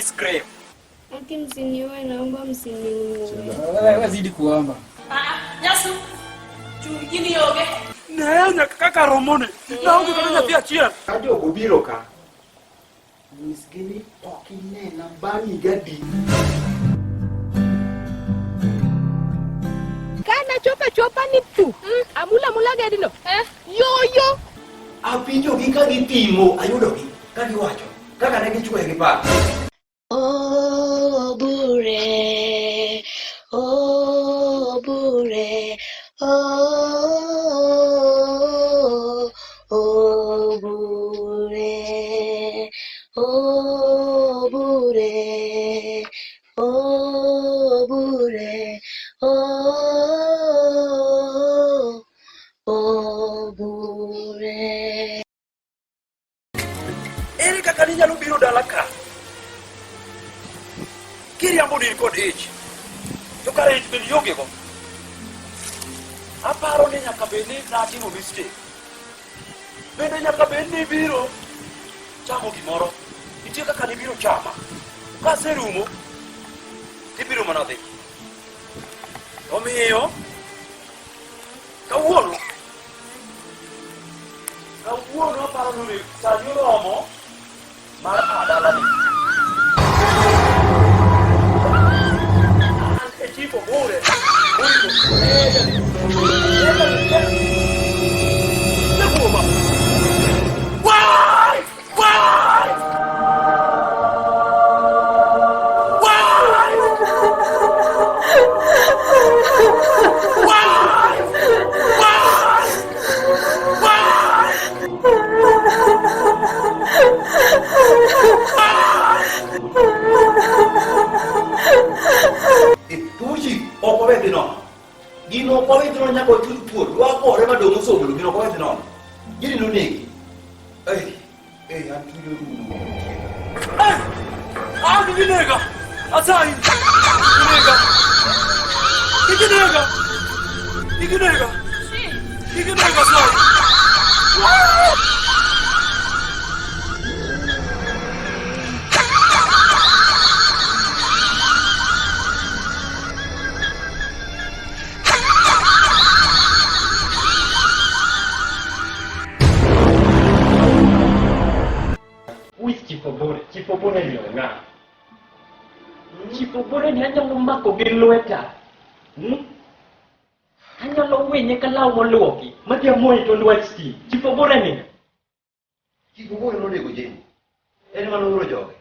ice cream. Aki msiniue, naomba msiniue. Wewe zidi kuomba. Nyasu. Chungini yoge. Nanya kaka romone. Na ungu kananya pia chia. Ajo gobiro ka. Miskini okine na bani gadi. Kana chopa ni tu. Amula gadi no. Yo. Apinjo gi ka gitimo ayudo gi. Ka giwacho. Kaka ne gichwe gi pa. Oh bure. Oh bure. Oh bure. Oh bure. Oh bure. Oh bure. Eri kaka ni nyalo biro dala ka. Kiriambo ni kod ich. To kare ich bin yoge go. Aparo ni nyaka beni natimo mistake. Bende nyaka beni biro chamo gimoro. Nitie kaka ni biro chama. Ka serumo ibiro mana dhi. Omiyo kawuono aparo ni sa nyuromo mar adalani. Tipo pure. Gino kwa wetu no nyako tu puo. Wa ko re ma do so bulu gino kwa wetu no. Gini no neki. Antu yo du. Ni nega. Asai. Nega sai. Chipobore ni nga. Chipobore ni anyalo mako gi lweta. Anyalo winye ka law moluoki. Madhi amoyi to lwet sti. Chipobore ni. Chipobore no nego jeni. En mano uro joge.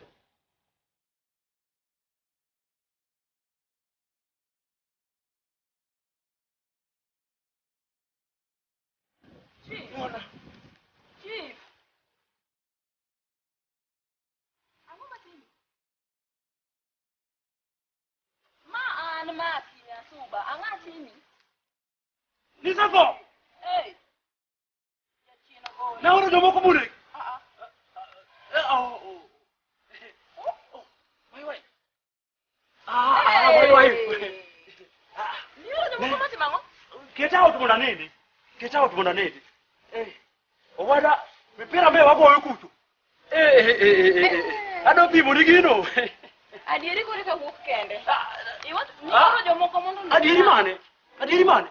Chief. Suba, angatini. Ni safo. Hey. Na uro jomo ko mure. Wai. Ni uro jomo ko mati mango? Get out muna nini. Owada mipira me wagoyo kutu. Ado bimo ni gino. Adieri kore ka wuok kende. Iwacho ni uro jomo ko mondo. Adieri mane?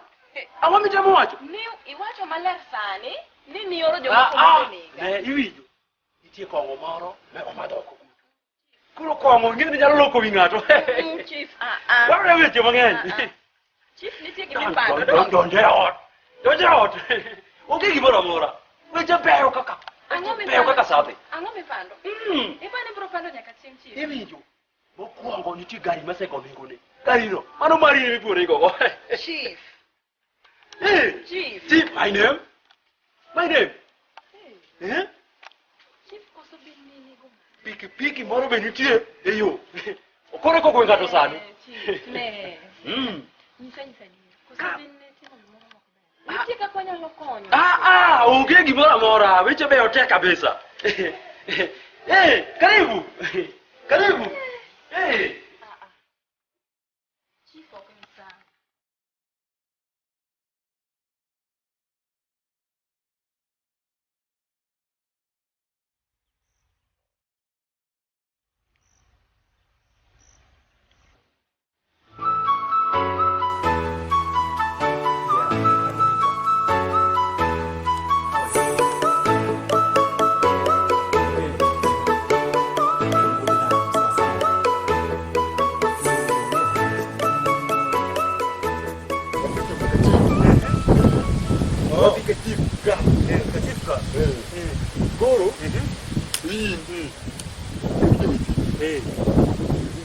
Ang'o mitemo wacho? Ni iwacho maler sani ni oro jomo ko mondo niga. Ne iwinjo. Nitie kong'o moro me omadho oko kutu. Kuro kong'o ng'e ni nyalo loko wi ng'ato. Chief, Wawre weche mang'eny. Chief nitie gimipando. Donje ot. Onge gimoro amora. Weche beyo kaka. Beyo kaka sathi. Ang'o mipando? Ipani bro pando nyaka chieng' chief. Iwinjo. Mokwongo nitie gari masego nengone. Garino, mano mari mipuore go. Chief. Chief. Chief, my name? Chief koso binini go. Piki moro be nitie e yo. Okoro koko ngato sani. Chief, ne. Nyisa. Koso binini timo gimoro moko. Nitie kaka nyalo konyo. Onge gimoro amora. Weche be otek kabisa. Karibu. Chief ok ni sana.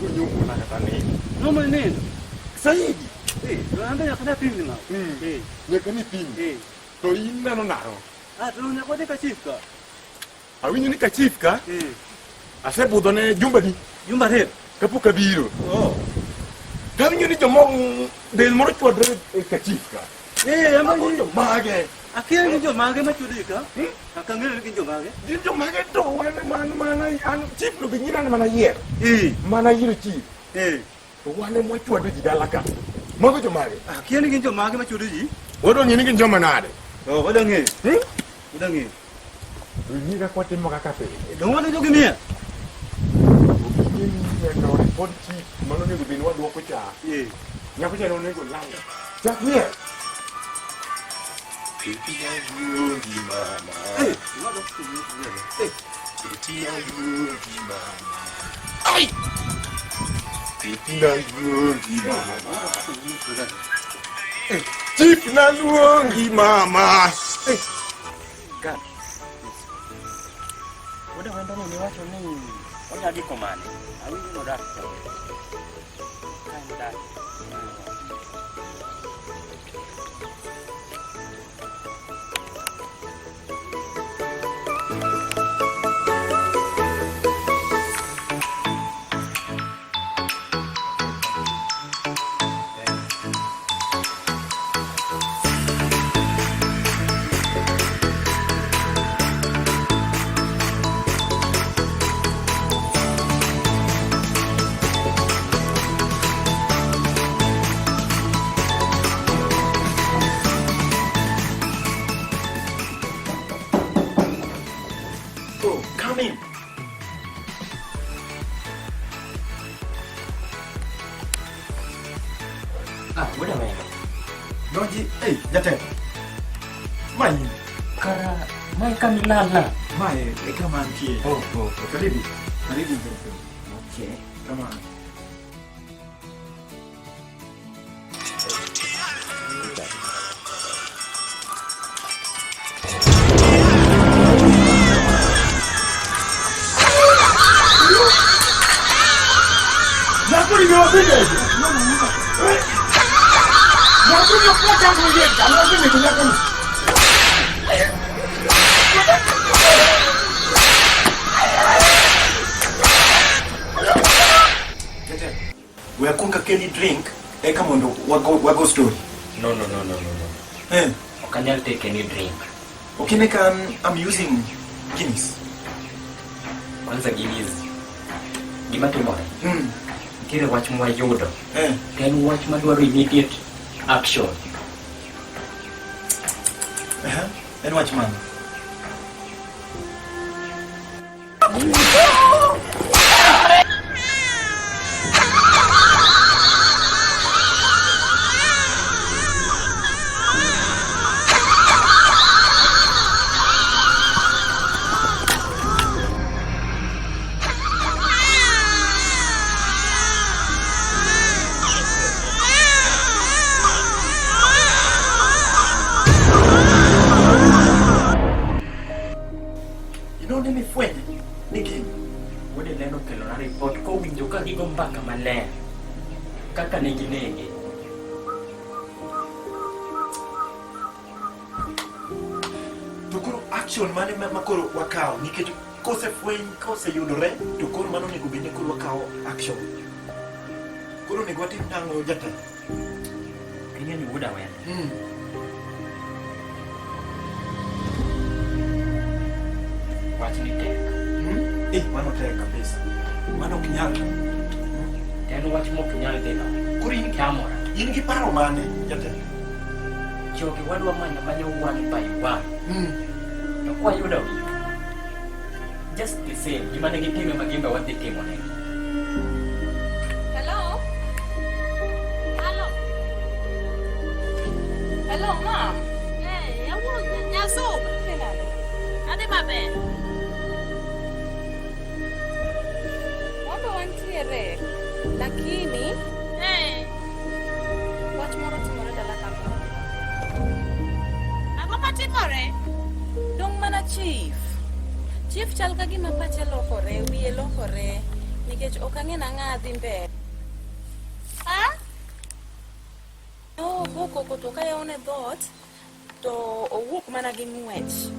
Ngunyumu na katani. Noma nini? Saidi. Anda ya kana pindi na. Nyakani pindi. To inna no naro. Tunaona kwa deka chifka. Awinyo ni kachifka? Ase budone jumba ni. Jumba he. Kapuka biro. Kawinyo ni jomong del moro chwadre kachifka. Ama ni mage. akia ni mage machudika. Akangere ni mage. Di mage to mana an chief no binyina mana yer. Mana yiro chief. To wane mo chwadre jidalaka. Mago mage. Akia ni mage machudiji. Wodo nyini kin joma nade. Wadange. Wadange. Ni ka kwate mo kakape. Don't want to give me. No report chief mano ne gubin wa duoko cha. Nyako cha no ne go lang. Cha here. Kitina yugi mama. Kitina yugi mama. Ai. Kitina yugi mama. Chief na luongi mama. God. Udah wenda ni wacho ni onya di komane. Awi no dak. Kan dak. Come in. Udah main. Noji, jateng. Mai. Kara mai kami lala. Mai, kama ankie. Karibu. Karibu. Okay. Kama. We are kunga Kelly drink. Come on, wago story. No. Okanyal take any drink. Okay, I'm using Guinness. Kwanza Guinness. Gima timore. Kire wach mwa yudo. Ken wach madwaro immediate action. And watch man. Report ko winjo ka gigo mbaka maler kaka neginege. Tukuru action mane makoro wakao nikech kose fweny kose yudore to koro mano nego bende koro wakao action. Koro nego watim nango jata. Kenya ni wuda wen. Wach ni tek. Mano tek kabisa. Mano kinyal. En wach mo kinyal dino. Koro in kamora. In gi paro mane jata. Jogi wadwa manyo one by one. To kwa yuda wi. Just the same. Gima ne gitime magimba wadhi timo ne. Hello? Hello, Mom. Hey, I want nyaso. Ade mabe. Wambe wantiere. Lakini, wach moro timore dala kama. Ang'o matimore? Dong mana chief. Chief chal ka gima pache lokore, wiye lokore, nikech ok ang'e ng'a dhi mbele. Koko to kayawone dhot to owuok mana gi ng'wech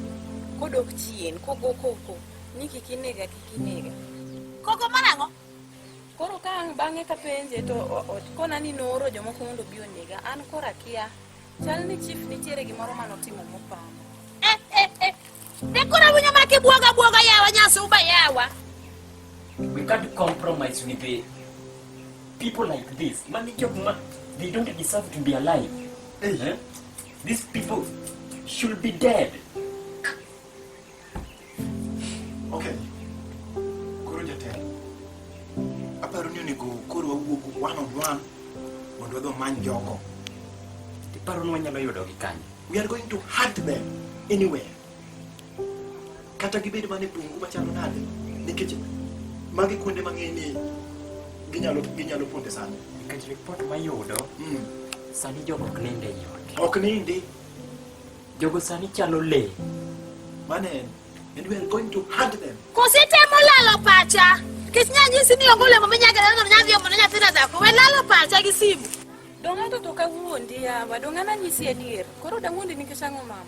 kodok chien kogo koko ni kikinega. Koko manang'o? Koro ka bang'e ka penje to kona ni nooro jomoko mondo bi onega, an kora kia chal ni chief nitiere gimoro manotimo mopamo. Dekora winyo make buoga yawa nyasuba yawa. We can't compromise with the people like this. They don't deserve to be alive. These people should be dead. Okay. Koro jatelo. Aparo ni onego koro wawuog one on one mondo wadhi many jogo. Tiparo ni wanyalo yudo gi kanyo. We are going to hunt them anywhere. Kata gibed mane bungu machalo nade. Nikech magi kuonde mang'eny ginyalo ponde sana. Nikech report mayudo, sani jogo ok ninde yot. Ok ninde. Jogo sani chalo lee. Mane, and we are going to hunt them. Kositemo lalo pacha. Kech nyanyisi ni ogole mo minyaga na nyadhi mo nyathina dhako. We lalo pacha gi simu. Dong'ato to ka wuondi yawa, dong'ana nyisi adier. Koro da wuondi nikech ang'o mama?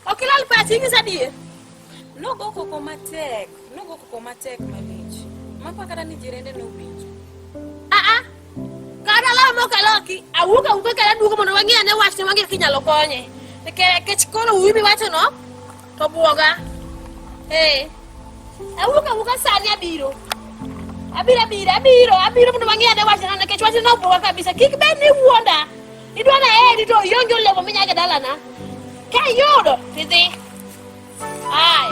Okilal pacha ing'isa adier. Nogo koko matek malich. Mapa kata ni jirende nowinjo. Kada lawa mokaloki, awuka kada duogo mondo wang'e ane wach ne wang'e kinyalo konye. Nikech koro uwi wacho no to buoga. Awuka sani abiro mondo wang'e ane wach ne nikech wach no buoga kabisa. Kik bed ni wuonda. Idwa na eri to ionge olemo minyage dalana. Ka yudo tidhi. Ai.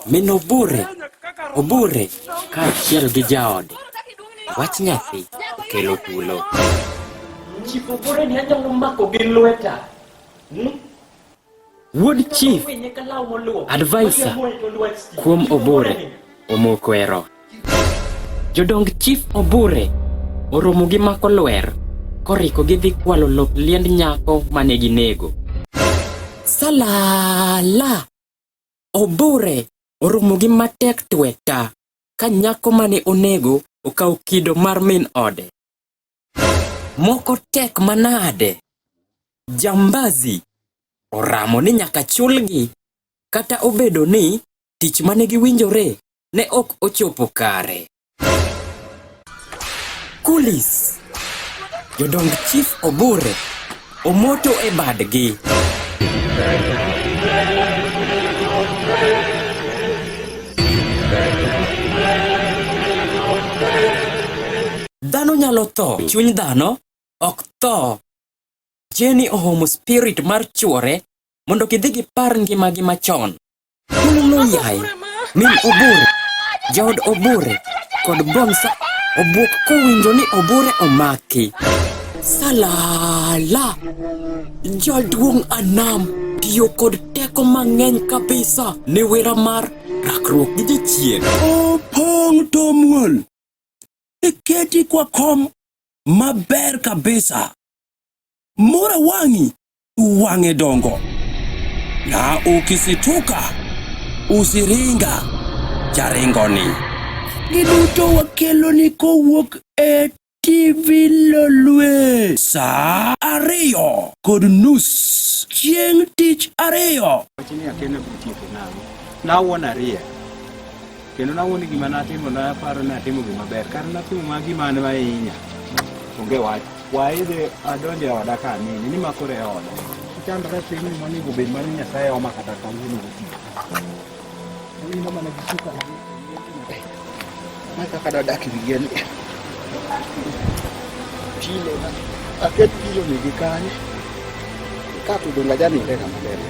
Min obure kaachiel gi jaode. Wach nyathi okelo tulo. Chief Obure ni anyalo mako gi lweta. Wuod chief advisor kuom Obure omoko ero. Jodong chief Obure oromo gi mako lwer koriko gidhi kwalo lop liend nyako mane ginego. Salala! Obure oromo gi matek tweta ka nyako mane onego okaw kido mar min ode. Moko tek manade. Jambazi oramo ni nyaka chulgi kata obedo ni tich mane giwinjore ne ok ochopo kare. Kulis jodong chief Obure omoto e badgi. Dhano nyalo tho, chuny dhano ok tho. Jenny ohomo spirit mar chuore mondo gidhi gipar ngimagi machon. Kulo yai, min Obure, jaod Obure kod Bonsa obuok kowinjo ni Obure omaki. Salala! Jaduong' Anam tiyo kod teko mang'eny kabisa ne wera mar rakruok gi jachien. Opong' Tomwol iketi kwa kom maber kabisa. Mora wangi uwange dongo. Na ukisituka usiringa jaringoni. Giduto wakelo ni kowuok e TV Lolwe sa ariyo kod nus chieng' tich ariyo. Wachini akene butieko nang'o. Nawuon ariyo. Kendo nawuon gima natimo na paro ni atimo gima ber. Kar natimo magi mane ma inya. Onge wach. Waidhe adonje e oda ka nini. Ni makore e oda. Chandre piny monego bed mar Nyasaye oma kata kawuono gotieno. Ino mana gisuka. Maka kada dak wigeni. Chile na aket kilo nigi kanye. Kato dunga jani ndeka mbele.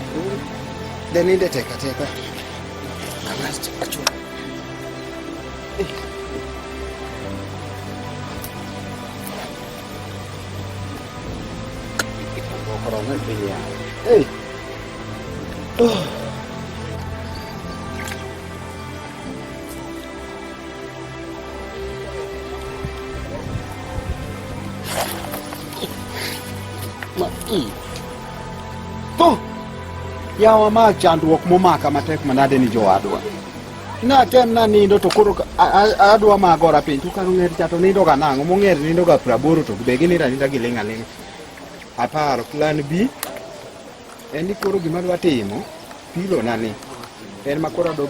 Deninde teka. Kalas achu. Hey. yawa ma chandruok momaka matek manade ni jowadwa. Na tem na nindo to koro adwa magora piny to karo ng'er chato nindo ga nang'o mong'er nindo ga 80 to be gini ranida gi ling' aling'. Aparo plan B en ni koro gima dwa timo pilo na ni en ma koro odwa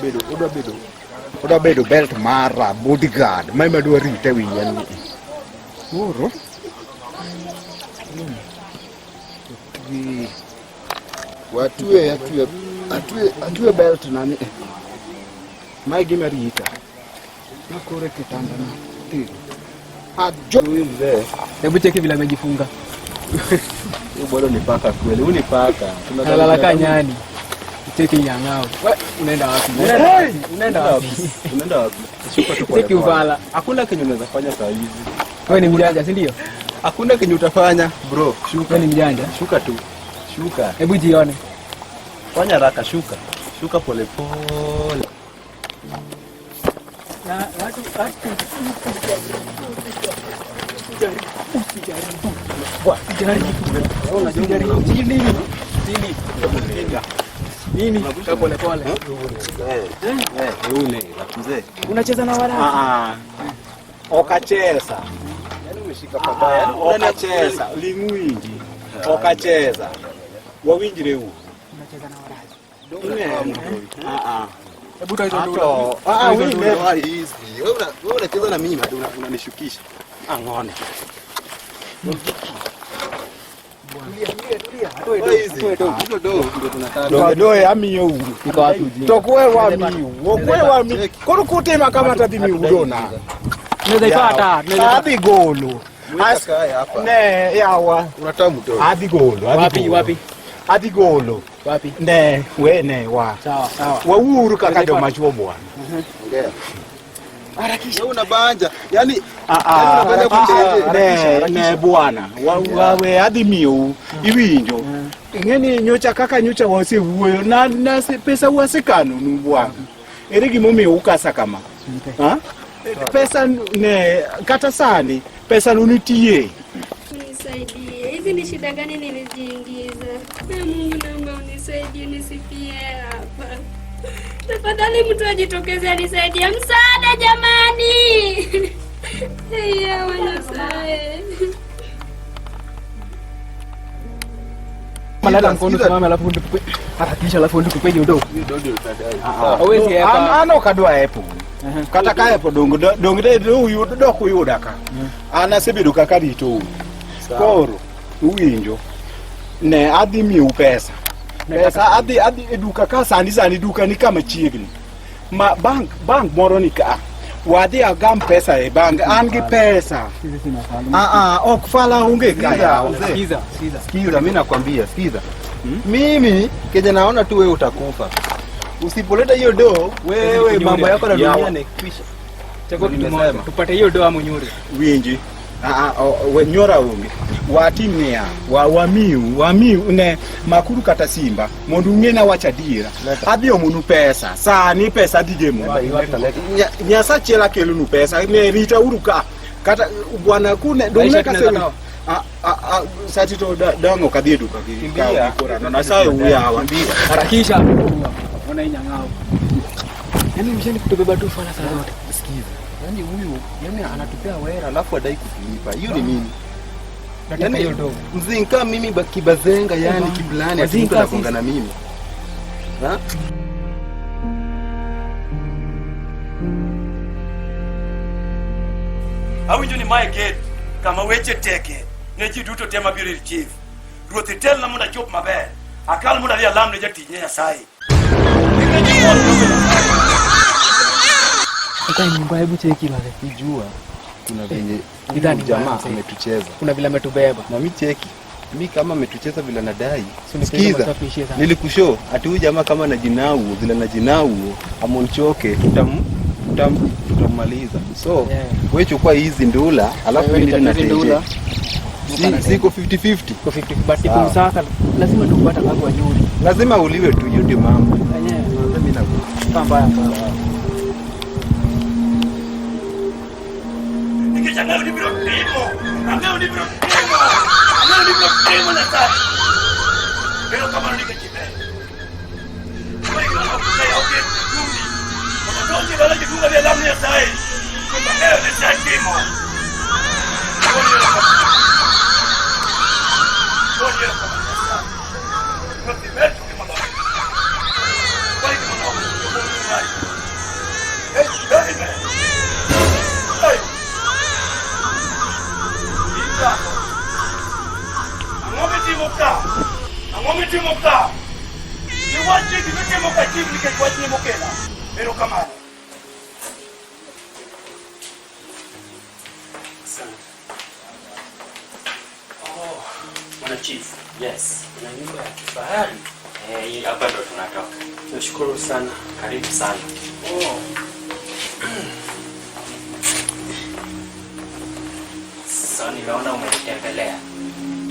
bedo belt mara bodyguard ma ima dwa rite winyan ni koro atwe belt na ni mai gima rita na kore kitanda na tiro hebu cheki vile amejifunga. Bado ni paka kweli, unipaka. Tunalala kanyani. Cheki nyang'ao. Wewe unaenda wapi? Unaenda wapi? Shuka tu pole. Cheki uvala. Hakuna kenye unaweza fanya saa hizi. Wewe ni mjanja, si ndio? Hakuna kenye utafanya, bro. Shuka. Wewe ni mjanja. Shuka tu. Shuka. Hebu jione. Fanya haraka, shuka. Shuka pole pole. Na watu nini? Pole pole. Yule mzee. Unacheza na wara? Okacheza. Yaani umeshika pabaya. Okacheza. Limwingi. Okacheza. Wawinjire huu. Unacheza na wara? Hebu toa hizo ndo. Wewe hizi. Wewe unacheza na mimi hadi unanishukisha. Ngone. Doe amiyo uru. Tokwe wa miu. Okwe wa mi. Kono kutema kama tadi mi udona. Ndezaipata. Hadi golo. Ne yawa. Unataka mtoto. Hadi golo. Wapi? Hadi golo. Wapi? Ne we ne wa. Sawa. Wa uru kaka ndo machuo bwana. Ongea. Harakisha una banja. Yaani ne bwana. Wawe hadi miu. Iwinjo. Ngeni nyocha kaka nyocha wase wuoyo na pesa wasekano nu bwana. Ere gimomi ukasa kama. Ha? Pesa ne kata sani pesa nunitie. Unisaidie. Hizi ni shida gani nilijiingiza? Mungu naomba unisaidie nisifie hapa. Tafadhali mtu ajitokeze anisaidie. Msaada jamani. Ya wanasae. Malada mkono simama alafu ndio harakisha alafu ndio kupeje ndo. Hawezi hapa. Ana kadwa hapo. Kata kaya hapo dongo huyu doko yudaka. Ana sebedu kakarito. Koro uwinjo. Ne adimi upesa. Pesa adi eduka ka sani duka ni kama chiegni. Ma bank moro ni ka. Wadi agam pesa e bank angi pesa. Okufala unge kaya. Sikiza mimi nakwambia, sikiza. Mimi kenye naona tu wewe utakufa. Usipoleta hiyo do, wewe mambo yako na dunia ni kwisha. Chako kitu tupate hiyo do amunyuri. Winji. We nyora unge. Watimia, wamiu ne makuru kata simba. Mondu ngena wacha dira. Adio munu pesa. Saa ni pesa dige mu. Nyasa chela kelu nu pesa. Ne rita uruka. Kata bwana kune donge kasema. Sati to dango kadiedu kakimbia. Na sayo uya wambia. Harakisha. Ona inyangao. Yaani msheni kutubeba tu fala sana zote. Sikiza. Yaani huyu, anatupea wera alafu adai kutulipa. Hiyo ni nini? Yaani mzinga mimi kibazenga yani kiblani atinga nakonga na mimi. Ha? Awinjo ni my gate kama weche teke ne ji duto tema biro chief. Ruoth tel na munda chop maber. Akal munda lia lam ne jati nya sai. Hata nyumba hebu cheki bale. Kijua kuna venye Idhani jamaa ametucheza. Kuna vile ametubeba. Na mimi cheki. Mimi kama ametucheza vile nadai. Sikiza. Nilikushow ati huyu jamaa kama na jinau, vile na jinau amonchoke tutamaliza. So, wewe chukua hizi ndula, alafu mimi ndio nateje. Siko 50-50. Kwa 50 but kumsaka lazima tupata kago wa nyuri. Lazima uliwe tu yote mambo. Yenyewe mimi na mbaya. Nikijana ni bro primo. Ameo ni bro primo. Ameo ni bro primo na sasa. Pero kama ni kibe. Saya okey. Bumi. Kalau dia lagi bunga dia dalamnya saya. Kita ni saya timo. Boleh. Nanti metu di mana? Baik mana? Hey. Kita. Angomiti mokta. Iwaje dimeke moka kibli ke kwaje mokela. Pero kamani. Bwana Chief. Yes. Kuna nyumba ya kifahari. Hii hapa ndo tunatoka. Nashukuru sana. Karibu sana. Sasa niliona umenitembelea.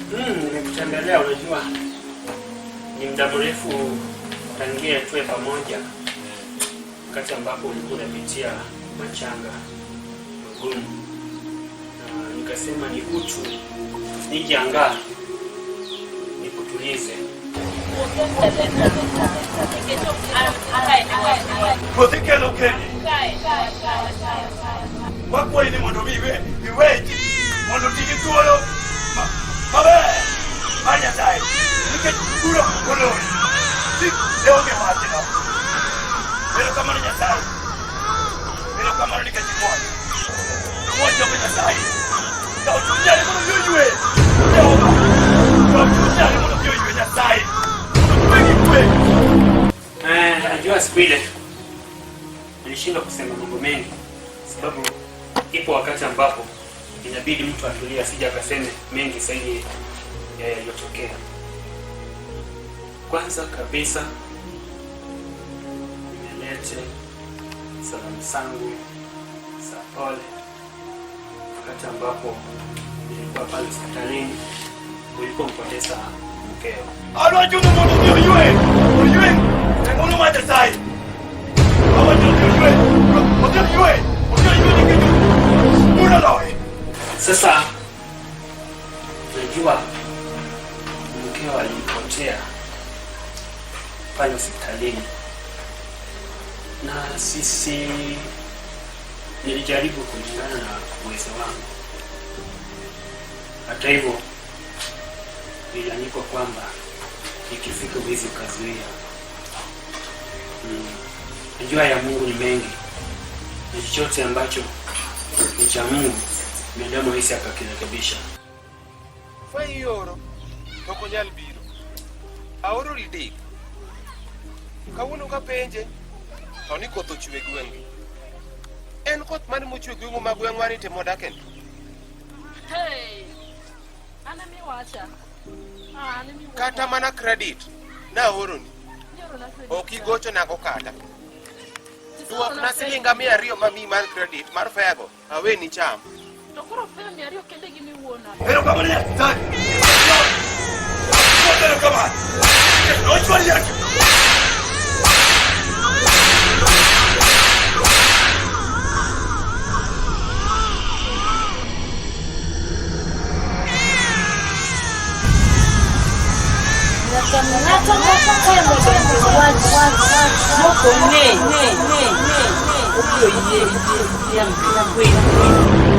Nimekutembelea, unajua ni muda mrefu tangia tuwe pamoja, wakati ambapo ulikuwa unapitia machanga magumu, na nikasema ni utu nijiangaa nikutulize. Potekelo keni. Wakwa ini mondo vive, iweji. Mondo tiki tuolo. Mabe. Anya sai. Nike kuro kolo. Sik leo ke wajina. Pero kama ni sai. Pero kama ni kachimwa. Mmoja wa sai. Kau tunjali mondo yuywe. Leo. Kau tunjali mondo yuywe na sai. Najua siku ile nilishindwa kusema mambo mengi, sababu ipo wakati ambapo inabidi mtu atulie, asije akaseme mengi zaidi ya yaliyotokea. Kwanza kabisa nimelete salamu zangu za pole wakati ambapo nilikuwa pale hospitalini ulipompoteza mkeo. Alwajudu mondo yuywe. Ono mata sai. Sasa najua mkeo alipotea pale hospitalini, na sisi nilijaribu kulingana na uwezo wangu. Hata hivyo iliandikwa kwamba ikifika uwezi ukazuia. Najua ya Mungu ni mengi, na chochote ambacho ni cha Mungu binadamu hisi akakirekebisha. Fai yoro toko nyal biro aoro ridik kawuono ka penje to ni koth ochwe gweng'i. En koth mane mochwe gweng'u ma gweng'wa ni timo daken? Kata mana credit na oroni ok igocho nago kata. Duok na siling 200 mami mar credit mar fego awe ni cham. To koro feo 200 kende gi miwuona. Pero kama ni tani. Pero kama. No chwali yake. Moko ne. Oyo ye yang kweli.